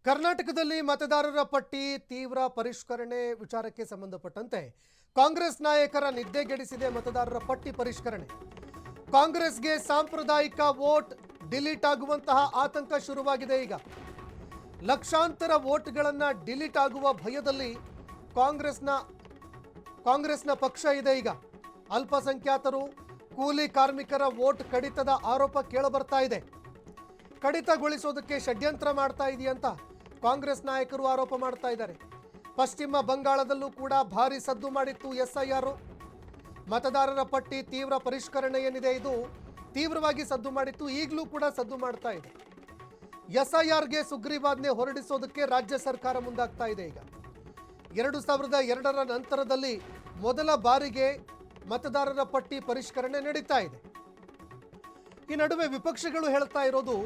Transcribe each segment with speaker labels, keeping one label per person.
Speaker 1: ಕರ್ನಾಟಕದಲ್ಲಿ ಮತದಾರರ ಪಟ್ಟಿ ತೀವ್ರ ಪರಿಷ್ಕರಣೆ ವಿಚಾರಕ್ಕೆ ಸಂಬಂಧಪಟ್ಟಂತೆ ಕಾಂಗ್ರೆಸ್ ನಾಯಕರ ನಿದ್ದೆಗೆಡಿಸಿದೆ ಮತದಾರರ ಪಟ್ಟಿ ಪರಿಷ್ಕರಣೆ. ಕಾಂಗ್ರೆಸ್ಗೆ ಸಾಂಪ್ರದಾಯಿಕ ವೋಟ್ ಡಿಲೀಟ್ ಆಗುವಂತಹ ಆತಂಕ ಶುರುವಾಗಿದೆ. ಈಗ ಲಕ್ಷಾಂತರ ವೋಟ್ಗಳನ್ನು ಡಿಲೀಟ್ ಆಗುವ ಭಯದಲ್ಲಿ ಕಾಂಗ್ರೆಸ್ನ ಪಕ್ಷ ಇದೆ. ಈಗ ಅಲ್ಪಸಂಖ್ಯಾತರು ಕೂಲಿ ಕಾರ್ಮಿಕರ ವೋಟ್ ಕಡಿತದ ಆರೋಪ ಕೇಳಬರ್ತಾ ಇದೆ. ಕಡಿತಗೊಳಿಸೋದಕ್ಕೆ ಷಡ್ಯಂತ್ರ ಮಾಡ್ತಾ ಇದೆಯಂತ ಕಾಂಗ್ರೆಸ್ ನಾಯಕರು ಆರೋಪ ಮಾಡ್ತಾ ಇದ್ದಾರೆ. ಪಶ್ಚಿಮ ಬಂಗಾಳದಲ್ಲೂ ಕೂಡ ಭಾರಿ ಸದ್ದು ಮಾಡಿತ್ತು ಎಸ್ಐಆರ್. ಮತದಾರರ ಪಟ್ಟಿ ತೀವ್ರ ಪರಿಷ್ಕರಣೆ ಏನಿದೆ ಇದು ತೀವ್ರವಾಗಿ ಸದ್ದು ಮಾಡಿತ್ತು, ಈಗಲೂ ಕೂಡ ಸದ್ದು ಮಾಡ್ತಾ ಇದೆ. ಎಸ್ಐಆರ್ಗೆ ಸುಗ್ರೀವಾಜ್ಞೆ ಹೊರಡಿಸೋದಕ್ಕೆ ರಾಜ್ಯ ಸರ್ಕಾರ ಮುಂದಾಗ್ತಾ ಇದೆ. ಈಗ 2002ರ ನಂತರದಲ್ಲಿ ಮೊದಲ ಬಾರಿಗೆ ಮತದಾರರ ಪಟ್ಟಿ ಪರಿಷ್ಕರಣೆ ನಡೀತಾ ಇದೆ. ಈ ನಡುವೆ ವಿಪಕ್ಷಗಳು ಹೇಳ್ತಾ ಇರೋದು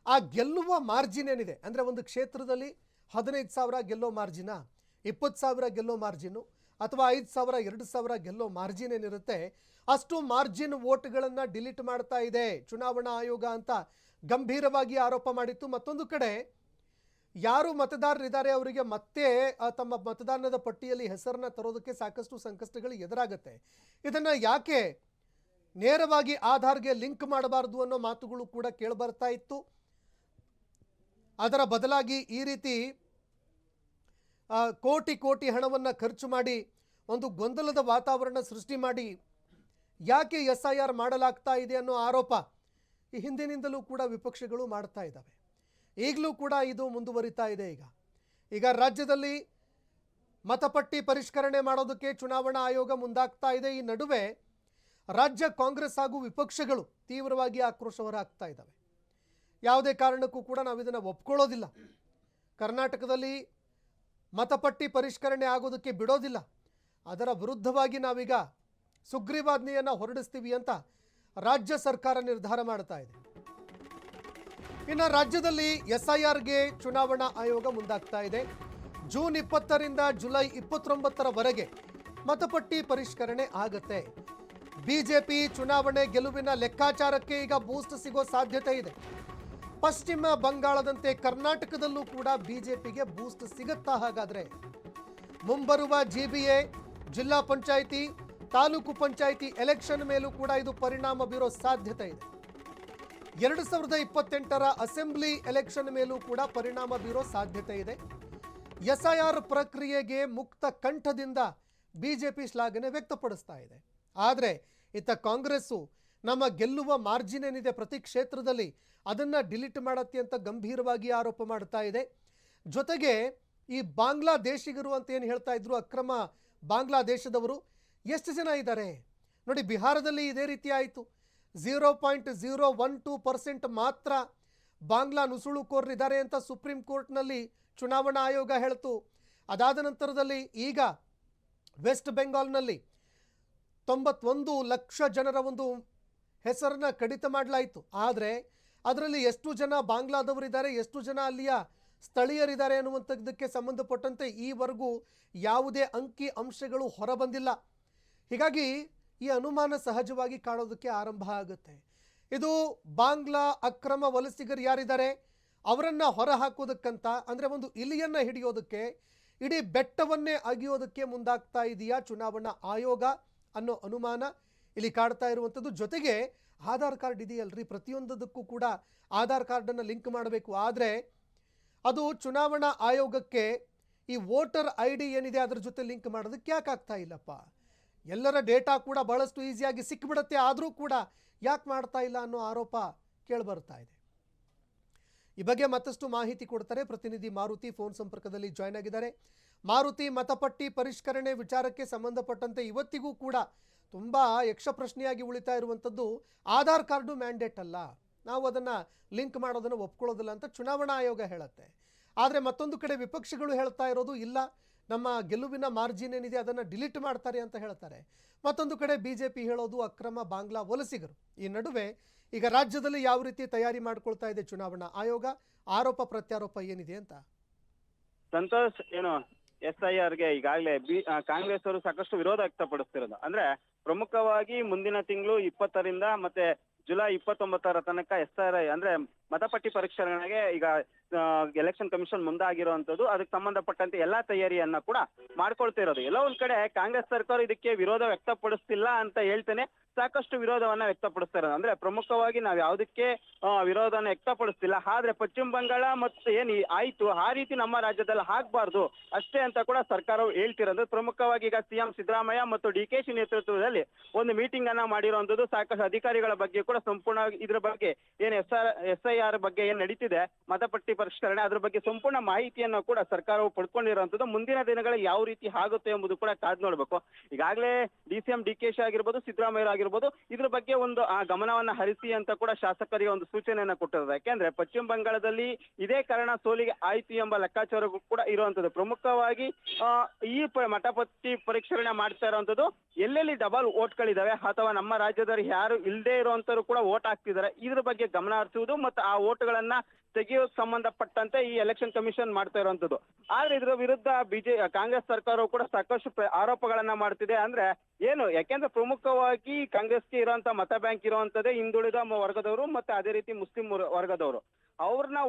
Speaker 1: ಆ ಗೆಲ್ಲುವ ಮಾರ್ಜಿನ್ ಏನಿದೆ, ಅಂದರೆ ಒಂದು ಕ್ಷೇತ್ರದಲ್ಲಿ 15,000 ಗೆಲ್ಲೋ ಮಾರ್ಜಿನ, 20,000 ಗೆಲ್ಲೋ ಮಾರ್ಜಿನು, ಅಥವಾ 5,000 2,000 ಗೆಲ್ಲೋ ಮಾರ್ಜಿನ್ ಏನಿರುತ್ತೆ ಅಷ್ಟು ಮಾರ್ಜಿನ್ ವೋಟ್ಗಳನ್ನು ಡಿಲೀಟ್ ಮಾಡ್ತಾ ಇದೆ ಚುನಾವಣಾ ಆಯೋಗ ಅಂತ ಗಂಭೀರವಾಗಿ ಆರೋಪ ಮಾಡಿತ್ತು. ಮತ್ತೊಂದು ಕಡೆ ಯಾರು ಮತದಾರರಿದ್ದಾರೆ ಅವರಿಗೆ ಮತ್ತೆ ತಮ್ಮ ಮತದಾನದ ಪಟ್ಟಿಯಲ್ಲಿ ಹೆಸರನ್ನ ತರೋದಕ್ಕೆ ಸಾಕಷ್ಟು ಸಂಕಷ್ಟಗಳು ಎದುರಾಗುತ್ತೆ. ಇದನ್ನು ಯಾಕೆ ನೇರವಾಗಿ ಆಧಾರ್ಗೆ ಲಿಂಕ್ ಮಾಡಬಾರದು ಅನ್ನೋ ಮಾತುಗಳು ಕೂಡ ಕೇಳಿಬರ್ತಾ ಇತ್ತು. ಅದರ ಬದಲಾಗಿ ಈ ರೀತಿ ಕೋಟಿ ಕೋಟಿ ಹಣವನ್ನು ಖರ್ಚು ಮಾಡಿ ಒಂದು ಗೊಂದಲದ ವಾತಾವರಣ ಸೃಷ್ಟಿ ಮಾಡಿ ಯಾಕೆ ಎಸ್ಐಆರ್ ಮಾಡಲಾಗ್ತಾ ಇದೆ ಅನ್ನೋ ಆರೋಪ ಈ ಹಿಂದಿನಿಂದಲೂ ಕೂಡ ವಿಪಕ್ಷಗಳು ಮಾಡ್ತಾ ಇದ್ದಾವೆ. ಈಗಲೂ ಕೂಡ ಇದು ಮುಂದುವರಿತಾ ಇದೆ. ಈಗ ರಾಜ್ಯದಲ್ಲಿ ಮತಪಟ್ಟಿ ಪರಿಷ್ಕರಣೆ ಮಾಡೋದಕ್ಕೆ ಚುನಾವಣಾ ಆಯೋಗ ಮುಂದಾಗ್ತಾ ಇದೆ. ಈ ನಡುವೆ ರಾಜ್ಯ ಕಾಂಗ್ರೆಸ್ ಹಾಗೂ ವಿಪಕ್ಷಗಳು ತೀವ್ರವಾಗಿ ಆಕ್ರೋಶ ಹೊರಹಾಕ್ತಾ ಇದ್ದಾವೆ. ಯಾವುದೇ ಕಾರಣಕ್ಕೂ ಕೂಡ ನಾವು ಇದನ್ನು ಒಪ್ಕೊಳ್ಳೋದಿಲ್ಲ, ಕರ್ನಾಟಕದಲ್ಲಿ ಮತಪಟ್ಟಿ ಪರಿಷ್ಕರಣೆ ಆಗೋದಕ್ಕೆ ಬಿಡೋದಿಲ್ಲ, ಅದರ ವಿರುದ್ಧವಾಗಿ ನಾವೀಗ ಸುಗ್ರೀವಾಜ್ಞೆಯನ್ನು ಹೊರಡಿಸ್ತೀವಿ ಅಂತ ರಾಜ್ಯ ಸರ್ಕಾರ ನಿರ್ಧಾರ ಮಾಡ್ತಾ ಇದೆ. ಇನ್ನು ರಾಜ್ಯದಲ್ಲಿ ಎಸ್ಐಆರ್ಗೆ ಚುನಾವಣಾ ಆಯೋಗ ಮುಂದಾಗ್ತಾ ಇದೆ. ಜೂನ್ 20ರಿಂದ ಜುಲೈ 29ರವರೆಗೆ ಮತಪಟ್ಟಿ ಪರಿಷ್ಕರಣೆ ಆಗುತ್ತೆ. ಬಿಜೆಪಿ ಚುನಾವಣೆ ಗೆಲುವಿನ ಲೆಕ್ಕಾಚಾರಕ್ಕೆ ಈಗ ಬೂಸ್ಟ್ ಸಿಗೋ ಸಾಧ್ಯತೆ ಇದೆ. ಪಶ್ಚಿಮ ಬಂಗಾಳದಂತೆ ಕರ್ನಾಟಕದಲ್ಲೂ ಕೂಡ ಬಿಜೆಪಿಗೆ ಬೂಸ್ಟ್ ಸಿಗುತ್ತಾ? ಹಾಗಾದ್ರೆ ಮುಂಬರುವ ಜಿಬಿಎ, ಜಿಲ್ಲಾ ಪಂಚಾಯಿತಿ, ತಾಲೂಕು ಪಂಚಾಯಿತಿ ಎಲೆಕ್ಷನ್ ಮೇಲೂ ಕೂಡ ಇದು ಪರಿಣಾಮ ಬೀರೋ ಸಾಧ್ಯತೆ ಇದೆ. 2028ರ ಅಸೆಂಬ್ಲಿ ಎಲೆಕ್ಷನ್ ಮೇಲೂ ಕೂಡ ಪರಿಣಾಮ ಬೀರೋ ಸಾಧ್ಯತೆ ಇದೆ. ಎಸ್ಐಆರ್ ಪ್ರಕ್ರಿಯೆಗೆ ಮುಕ್ತ ಕಂಠದಿಂದ ಬಿಜೆಪಿ ಶ್ಲಾಘನೆ ವ್ಯಕ್ತಪಡಿಸ್ತಾ ಇದೆ. ಆದರೆ ಇತ್ತ ಕಾಂಗ್ರೆಸ್ಸು ನಮ್ಮ ಗೆಲ್ಲುವ ಮಾರ್ಜಿನ್ ಏನಿದೆ ಪ್ರತಿ ಕ್ಷೇತ್ರದಲ್ಲಿ ಅದನ್ನು ಡಿಲೀಟ್ ಮಾಡತ್ತೆ ಅಂತ ಗಂಭೀರವಾಗಿ ಆರೋಪ ಮಾಡ್ತಾ ಇದೆ. ಜೊತೆಗೆ ಈ ಬಾಂಗ್ಲಾದೇಶಿಗರು ಅಂತ ಏನು ಹೇಳ್ತಾ ಇದ್ರು, ಅಕ್ರಮ ಬಾಂಗ್ಲಾದೇಶದವರು ಎಷ್ಟು ಜನ ಇದ್ದಾರೆ ನೋಡಿ. ಬಿಹಾರದಲ್ಲಿ ಇದೇ ರೀತಿ ಆಯಿತು. 0.012% ಮಾತ್ರ ಬಾಂಗ್ಲಾ ನುಸುಳುಕೋರರಿದ್ದಾರೆ ಅಂತ ಸುಪ್ರೀಂ ಕೋರ್ಟ್ನಲ್ಲಿ ಚುನಾವಣಾ ಆಯೋಗ ಹೇಳ್ತು. ಅದಾದ ನಂತರದಲ್ಲಿ ಈಗ ವೆಸ್ಟ್ ಬೆಂಗಾಲ್ನಲ್ಲಿ 91 ಲಕ್ಷ ಜನರ ಒಂದು ಹೆಸರನ್ನ ಕಡಿತ ಮಾಡಲಾಯಿತು. ಆದರೆ ಅದರಲ್ಲಿ ಎಷ್ಟು ಜನ ಬಾಂಗ್ಲಾದವರಿದ್ದಾರೆ, ಎಷ್ಟು ಜನ ಅಲ್ಲಿಯ ಸ್ಥಳೀಯರಿದ್ದಾರೆ ಅನ್ನುವಂಥದ್ದಕ್ಕೆ ಸಂಬಂಧಪಟ್ಟಂತೆ ಈವರೆಗೂ ಯಾವುದೇ ಅಂಕಿ ಅಂಶಗಳು ಹೊರಬಂದಿಲ್ಲ. ಹೀಗಾಗಿ ಈ ಅನುಮಾನ ಸಹಜವಾಗಿ ಕಾಣೋದಕ್ಕೆ ಆರಂಭ ಆಗುತ್ತೆ. ಇದು ಬಾಂಗ್ಲಾ ಅಕ್ರಮ ವಲಸಿಗರು ಯಾರಿದ್ದಾರೆ ಅವರನ್ನು ಹೊರ ಹಾಕೋದಕ್ಕಂತ, ಅಂದರೆ ಒಂದು ಇಲಿಯನ್ನು ಹಿಡಿಯೋದಕ್ಕೆ ಇಡೀ ಬೆಟ್ಟವನ್ನೇ ಅಗಿಯೋದಕ್ಕೆ ಮುಂದಾಗ್ತಾ ಇದೆಯಾ ಚುನಾವಣಾ ಆಯೋಗ ಅನ್ನೋ ಅನುಮಾನ ಇಲ್ಲಿ ಕಾಡ್ತಾ ಇರುವಂಥದ್ದು. ಜೊತೆಗೆ ಆಧಾರ್ ಕಾರ್ಡ್ ಇದೆಯಲ್ರಿ, ಪ್ರತಿಯೊಂದಕ್ಕೂ ಕೂಡ ಆಧಾರ್ ಕಾರ್ಡನ್ನು ಲಿಂಕ್ ಮಾಡಬೇಕು. ಆದರೆ ಅದು ಚುನಾವಣಾ ಆಯೋಗಕ್ಕೆ ಈ ವೋಟರ್ ID ಏನಿದೆ ಅದರ ಜೊತೆ ಲಿಂಕ್ ಮಾಡೋದಕ್ಕೆ ಯಾಕೆ ಆಗ್ತಾ ಇಲ್ಲಪ್ಪ? ಎಲ್ಲರ ಡೇಟಾ ಕೂಡ ಬಹಳಷ್ಟು ಈಸಿಯಾಗಿ ಸಿಕ್ಕಿಬಿಡುತ್ತೆ, ಆದರೂ ಕೂಡ ಯಾಕೆ ಮಾಡ್ತಾ ಇಲ್ಲ ಅನ್ನೋ ಆರೋಪ ಕೇಳಿಬರ್ತಾ ಇದೆ. ಈ ಬಗ್ಗೆ ಮತ್ತಷ್ಟು ಮಾಹಿತಿ ಕೊಡ್ತಾರೆ ಪ್ರತಿನಿಧಿ ಮಾರುತಿ, ಫೋನ್ ಸಂಪರ್ಕದಲ್ಲಿ ಜಾಯ್ನ್ ಆಗಿದ್ದಾರೆ. ಮಾರುತಿ, ಮತಪಟ್ಟಿ ಪರಿಷ್ಕರಣೆ ವಿಚಾರಕ್ಕೆ ಸಂಬಂಧಪಟ್ಟಂತೆ ಇವತ್ತಿಗೂ ಕೂಡ ತುಂಬ ಯಕ್ಷ ಪ್ರಶ್ನೆಯಾಗಿ ಉಳಿತಾ ಇರುವಂಥದ್ದು ಆಧಾರ್ ಕಾರ್ಡು ಮ್ಯಾಂಡೇಟ್ ಅಲ್ಲ, ನಾವು ಅದನ್ನು ಲಿಂಕ್ ಮಾಡೋದನ್ನು ಒಪ್ಕೊಳ್ಳೋದಿಲ್ಲ ಅಂತ ಚುನಾವಣಾ ಆಯೋಗ ಹೇಳುತ್ತೆ. ಆದರೆ ಮತ್ತೊಂದು ಕಡೆ ವಿಪಕ್ಷಗಳು ಹೇಳ್ತಾ ಇರೋದು ಇಲ್ಲ, ನಮ್ಮ ಗೆಲುವಿನ ಮಾರ್ಜಿನ್ ಏನಿದೆ ಅದನ್ನು ಡಿಲೀಟ್ ಮಾಡ್ತಾರೆ ಅಂತ ಹೇಳ್ತಾರೆ. ಮತ್ತೊಂದು ಕಡೆ ಬಿಜೆಪಿ ಹೇಳೋದು ಅಕ್ರಮ ಬಾಂಗ್ಲಾ ವಲಸಿಗರು. ಈ ನಡುವೆ ಈಗ ರಾಜ್ಯದಲ್ಲಿ ಯಾವ ರೀತಿ ತಯಾರಿ ಮಾಡ್ಕೊಳ್ತಾ ಇದೆ ಚುನಾವಣಾ ಆಯೋಗ, ಆರೋಪ ಪ್ರತ್ಯಾರೋಪ ಏನಿದೆ ಅಂತ?
Speaker 2: ಸಂತೋಷ್, ಏನು ಎಸ್ಐಆರ್ಗೆ ಈಗಾಗಲೇ ಕಾಂಗ್ರೆಸ್ ಅವರು ಸಾಕಷ್ಟು ವಿರೋಧ ವ್ಯಕ್ತಪಡಿಸ್ತಿರೋದು. ಅಂದ್ರೆ ಪ್ರಮುಖವಾಗಿ ಮುಂದಿನ ತಿಂಗಳು 20ರಿಂದ ಮತ್ತೆ ಜುಲೈ 29ರ ತನಕ ಎಸ್ಐಆರ್ ಅಂದ್ರೆ ಮತಪಟ್ಟಿ ಪರಿಷ್ಕರಣೆಗೆ ಈಗ ಎಲೆಕ್ಷನ್ ಕಮಿಷನ್ ಮುಂದಾಗಿರುವಂತದ್ದು, ಅದಕ್ಕೆ ಸಂಬಂಧಪಟ್ಟಂತೆ ಎಲ್ಲಾ ತಯಾರಿಯನ್ನ ಕೂಡ ಮಾಡ್ಕೊಳ್ತಾ ಇರೋದು. ಎಲ್ಲೋ ಒಂದ್ ಕಡೆ ಕಾಂಗ್ರೆಸ್ ಸರ್ಕಾರ ಇದಕ್ಕೆ ವಿರೋಧ ವ್ಯಕ್ತಪಡಿಸ್ತಿಲ್ಲ ಅಂತ ಹೇಳ್ತೇನೆ, ಸಾಕಷ್ಟು ವಿರೋಧವನ್ನ ವ್ಯಕ್ತಪಡಿಸ್ತಾ ಇರೋದು. ಅಂದ್ರೆ ಪ್ರಮುಖವಾಗಿ ನಾವ್ ಯಾವ್ದಕ್ಕೆ ವಿರೋಧವನ್ನ ವ್ಯಕ್ತಪಡಿಸ್ತಿಲ್ಲ, ಆದ್ರೆ ಪಶ್ಚಿಮ ಬಂಗಾಳ ಮತ್ತೆ ಏನ್ ಆಯ್ತು ಆ ರೀತಿ ನಮ್ಮ ರಾಜ್ಯದಲ್ಲಿ ಆಗ್ಬಾರ್ದು ಅಷ್ಟೇ ಅಂತ ಕೂಡ ಸರ್ಕಾರವು ಹೇಳ್ತಿರೋದು. ಪ್ರಮುಖವಾಗಿ ಈಗ ಸಿಎಂ ಸಿದ್ದರಾಮಯ್ಯ ಮತ್ತು DKಶಿ ನೇತೃತ್ವದಲ್ಲಿ ಒಂದು ಮೀಟಿಂಗ್ ಅನ್ನ ಮಾಡಿರುವಂತದ್ದು. ಸಾಕಷ್ಟು ಅಧಿಕಾರಿಗಳ ಬಗ್ಗೆ ಕೂಡ ಸಂಪೂರ್ಣವಾಗಿ ಇದ್ರ ಬಗ್ಗೆ ಏನ್ SIR ಬಗ್ಗೆ ಏನ್ ನಡೀತಿದೆ ಮತಪಟ್ಟಿ ಪರಿಷ್ಕರಣೆ, ಅದ್ರ ಬಗ್ಗೆ ಸಂಪೂರ್ಣ ಮಾಹಿತಿಯನ್ನು ಕೂಡ ಸರ್ಕಾರವು ಪಡ್ಕೊಂಡಿರುವಂತದ್ದು. ಮುಂದಿನ ದಿನಗಳಲ್ಲಿ ಯಾವ ರೀತಿ ಆಗುತ್ತೆ ಎಂಬುದು ಕೂಡ ಕಾದ್ ನೋಡ್ಬೇಕು. ಈಗಾಗಲೇ DCM DKಶಿ ಆಗಿರ್ಬೋದು, ಸಿದ್ದರಾಮಯ್ಯ ಆಗಿರ್ಬೋದು, ಇದ್ರ ಬಗ್ಗೆ ಒಂದು ಗಮನವನ್ನ ಹರಿಸಿ ಅಂತ ಕೂಡ ಶಾಸಕರಿಗೆ ಒಂದು ಸೂಚನೆಯನ್ನ ಕೊಟ್ಟಿರೋದು. ಯಾಕೆಂದ್ರೆ ಪಶ್ಚಿಮ ಬಂಗಾಳದಲ್ಲಿ ಇದೇ ಕಾರಣ ಸೋಲಿಗೆ ಆಯ್ತು ಎಂಬ ಲೆಕ್ಕಾಚಾರಗಳು ಕೂಡ ಇರುವಂತದ್ದು. ಪ್ರಮುಖವಾಗಿ ಈ ಮತಪಟ್ಟಿ ಪರಿಷ್ಕರಣೆ ಮಾಡ್ತಾ ಇರುವಂತದ್ದು ಎಲ್ಲೆಲ್ಲಿ ಡಬಲ್ ಓಟ್ಗಳಿದಾವೆ ಅಥವಾ ನಮ್ಮ ರಾಜ್ಯದಲ್ಲಿ ಯಾರು ಇಲ್ಲದೆ ಇರುವಂತರು ಕೂಡ ಓಟ್ ಹಾಕ್ತಿದ್ದಾರೆ, ಇದ್ರ ಬಗ್ಗೆ ಗಮನ ಹರಿಸುವುದು ಮತ್ತು ಆ ಓಟ್ಗಳನ್ನ ತೆಗೆಯೋಕ್ ಸಂಬಂಧಪಟ್ಟಂತೆ ಈ ಎಲೆಕ್ಷನ್ ಕಮಿಷನ್ ಮಾಡ್ತಾ ಇರುವಂತದ್ದು. ಆದ್ರೆ ಇದ್ರ ವಿರುದ್ಧ ಕಾಂಗ್ರೆಸ್ ಸರ್ಕಾರವು ಕೂಡ ಸಾಕಷ್ಟು ಆರೋಪಗಳನ್ನ ಮಾಡ್ತಿದೆ. ಅಂದ್ರೆ ಏನು, ಯಾಕೆಂದ್ರೆ ಪ್ರಮುಖವಾಗಿ ಕಾಂಗ್ರೆಸ್ಗೆ ಇರುವಂತ ಮತ ಬ್ಯಾಂಕ್ ಇರುವಂತದ್ದೇ ಹಿಂದುಳಿದ ವರ್ಗದವರು ಮತ್ತೆ ಅದೇ ರೀತಿ ಮುಸ್ಲಿಂ ವರ್ಗದವರು. ಅವ್ರನ್ನ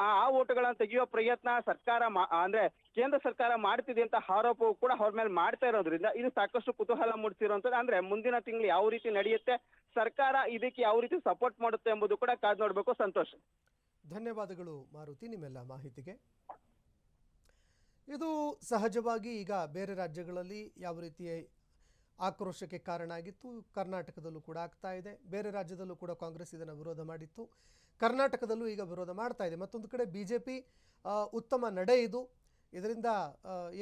Speaker 2: ಆ ಓಟ್ಗಳನ್ನ ತೆಗೆಯುವ ಪ್ರಯತ್ನ ಸರ್ಕಾರ ಅಂದ್ರೆ ಕೇಂದ್ರ ಸರ್ಕಾರ ಮಾಡ್ತಿದೆ ಅಂತ ಆರೋಪವು ಕೂಡ ಅವ್ರ ಮೇಲೆ ಮಾಡ್ತಾ ಇರೋದ್ರಿಂದ ಇದು ಸಾಕಷ್ಟು ಕುತೂಹಲ ಮೂಡಿಸಿರುವಂತದ್ದು. ಅಂದ್ರೆ ಮುಂದಿನ ತಿಂಗಳು ಯಾವ ರೀತಿ ನಡೆಯುತ್ತೆ, ಸರ್ಕಾರ ಇದಕ್ಕೆ ಯಾವ ರೀತಿ ಸಪೋರ್ಟ್ ಮಾಡುತ್ತೆ ಎಂಬುದು ಕೂಡ ಕಾದ್ ನೋಡ್ಬೇಕು. ಸಂತೋಷ್,
Speaker 1: ಧನ್ಯವಾದಗಳು ಮಾರುತಿ ನಿಮ್ಮೆಲ್ಲ ಮಾಹಿತಿಗೆ. ಇದು ಸಹಜವಾಗಿ ಈಗ ಬೇರೆ ರಾಜ್ಯಗಳಲ್ಲಿ ಯಾವ ರೀತಿಯ ಆಕ್ರೋಶಕ್ಕೆ ಕಾರಣ ಆಗಿತ್ತು, ಕರ್ನಾಟಕದಲ್ಲೂ ಕೂಡ ಆಗ್ತಾ ಇದೆ. ಬೇರೆ ರಾಜ್ಯದಲ್ಲೂ ಕೂಡ ಕಾಂಗ್ರೆಸ್ ಇದನ್ನು ವಿರೋಧ ಮಾಡಿತ್ತು, ಕರ್ನಾಟಕದಲ್ಲೂ ಈಗ ವಿರೋಧ ಮಾಡ್ತಾ ಇದೆ. ಮತ್ತೊಂದು ಕಡೆ BJP ಉತ್ತಮ ನಡೆ ಇದು. ಇದರಿಂದ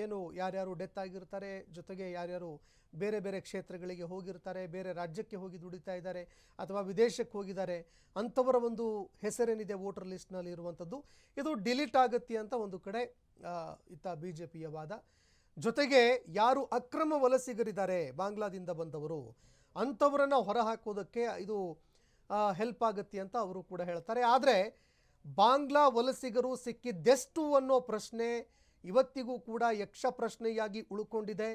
Speaker 1: ಏನು ಯಾರ್ಯಾರು ಡೆತ್ ಆಗಿರ್ತಾರೆ, ಜೊತೆಗೆ ಯಾರ್ಯಾರು ಬೇರೆ ಬೇರೆ ಕ್ಷೇತ್ರಗಳಿಗೆ ಹೋಗಿರ್ತಾರೆ, ಬೇರೆ ರಾಜ್ಯಕ್ಕೆ ಹೋಗಿ ದುಡಿತಾ ಇದ್ದಾರೆ ಅಥವಾ ವಿದೇಶಕ್ಕೆ ಹೋಗಿದ್ದಾರೆ, ಅಂಥವರ ಒಂದು ಹೆಸರೇನಿದೆ ವೋಟರ್ ಲಿಸ್ಟ್ನಲ್ಲಿ ಇರುವಂಥದ್ದು ಇದು ಡಿಲೀಟ್ ಆಗುತ್ತೆ ಅಂತ ಒಂದು ಕಡೆ ಇತ್ತ BJPಯ ವಾದ. ಜೊತೆಗೆ ಯಾರು ಅಕ್ರಮ ವಲಸಿಗರಿದ್ದಾರೆ ಬಾಂಗ್ಲಾದಿಂದ ಬಂದವರು, ಅಂಥವರನ್ನು ಹೊರಹಾಕೋದಕ್ಕೆ ಇದು ಹೆಲ್ಪ್ ಆಗುತ್ತೆ ಅಂತ ಅವರು ಕೂಡ ಹೇಳ್ತಾರೆ. ಆದರೆ ಬಾಂಗ್ಲಾ ವಲಸಿಗರು ಸಿಕ್ಕಿದ್ದೆಷ್ಟು ಅನ್ನೋ ಪ್ರಶ್ನೆ ಇವತ್ತಿಗೂ ಕೂಡ ಯಕ್ಷ ಪ್ರಶ್ನೆಯಾಗಿ ಉಳ್ಕೊಂಡಿದೆ.